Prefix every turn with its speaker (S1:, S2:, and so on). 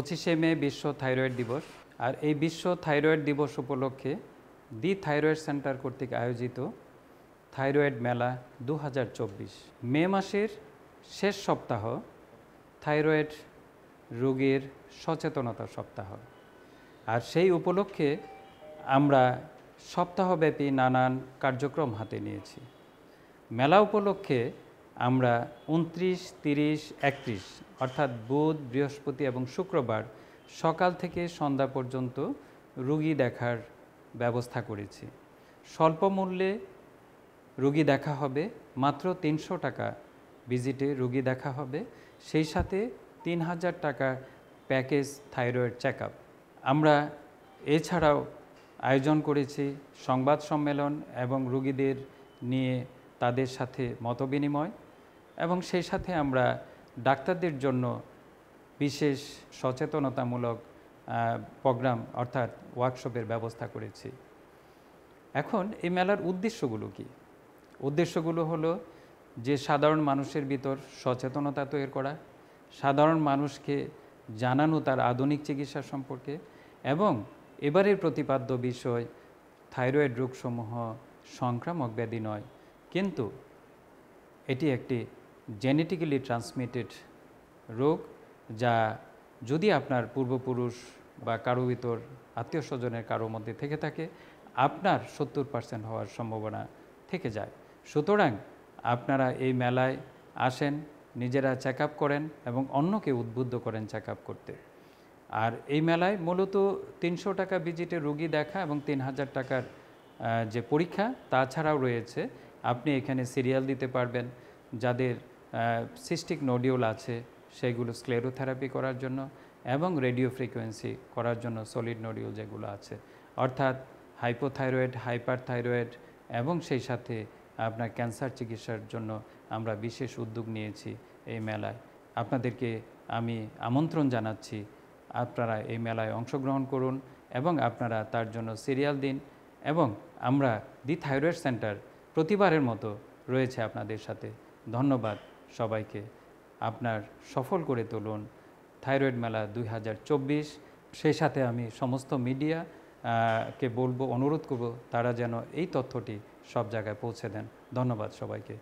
S1: 25শে মে বিশ্ব থাইরয়েড দিবস। আর এই বিশ্ব থাইরয়েড দিবস উপলক্ষে দি থাইরয়েড সেন্টার কর্তৃক আয়োজিত থাইরয়েড মেলা 2024 মে মাসের শেষ সপ্তাহ থাইরয়েড রোগীর সচেতনতা সপ্তাহ। আর সেই উপলক্ষে আমরা সপ্তাহব্যাপী নানান কার্যক্রম হাতে নিয়েছি। মেলা উপলক্ষে আমরা 29, 30, 31 অর্থাৎ বুধ, বৃহস্পতি এবং শুক্রবার সকাল থেকে সন্ধ্যা পর্যন্ত রোগী দেখার ব্যবস্থা করেছি। স্বল্প মূল্যে রোগী দেখা হবে, মাত্র 300 টাকা ভিজিটে রোগী দেখা হবে, সেই সাথে 3000 টাকা প্যাকেজ থাইরয়েড চেক আপ। আমরা এছাড়াও আয়োজন করেছি সংবাদ সম্মেলন এবং রোগীদের নিয়ে তাদের সাথে মতবিনিময়, এবং সেই সাথে আমরা ডাক্তারদের জন্য বিশেষ সচেতনতামূলক প্রোগ্রাম অর্থাৎ ওয়ার্কশপের ব্যবস্থা করেছি। এখন এই মেলার উদ্দেশ্যগুলো কি? উদ্দেশ্যগুলো হলো যে সাধারণ মানুষের ভিতর সচেতনতা তৈরি করা, সাধারণ মানুষকে জানানো তার আধুনিক চিকিৎসা সম্পর্কে, এবং এবারের প্রতিপাদ্য বিষয় থাইরয়েড রোগসমূহ সংক্রামক ব্যাধি নয়, কিন্তু এটি একটি জেনেটিক্যালি ট্রান্সমিটেড রোগ, যা যদি আপনার পূর্বপুরুষ বা কারো ভিতর আত্মীয় স্বজনের কারো মধ্যে থেকে থাকে, আপনার 70% হওয়ার সম্ভাবনা থেকে যায়। সুতরাং আপনারা এই মেলায় আসেন, নিজেরা চেক আপ করেন এবং অন্যকে উদ্বুদ্ধ করেন চেক আপ করতে। আর এই মেলায় মূলত 300 টাকা ভিজিটে রোগী দেখা এবং 3000 টাকার যে পরীক্ষা, তাছাড়াও রয়েছে আপনি এখানে সিরিয়াল দিতে পারবেন। যাদের সিস্টিক নোডিউল আছে সেগুলো স্ক্লেরোথেরাপি করার জন্য, এবং রেডিও ফ্রিকোয়েন্সি করার জন্য সলিড নোডিউল যেগুলো আছে, অর্থাৎ হাইপোথাইরয়েড, হাইপারথাইরয়েড, এবং সেই সাথে আপনার ক্যান্সার চিকিৎসার জন্য আমরা বিশেষ উদ্যোগ নিয়েছি এই মেলায়। আপনাদেরকে আমি আমন্ত্রণ জানাচ্ছি, আপনারা এই মেলায় অংশগ্রহণ করুন এবং আপনারা তার জন্য সিরিয়াল দিন, এবং আমরা দি থাইরয়েড সেন্টার প্রতিবারের মতো রয়েছে আপনাদের সাথে। ধন্যবাদ সবাইকে। আপনার সফল করে তুলুন থাইরয়েড মেলা 2024। সেই সাথে আমি সমস্ত মিডিয়া কে বলবো, অনুরোধ করব তারা যেন এই তথ্যটি সব জায়গায় পৌঁছে দেন। ধন্যবাদ সবাইকে।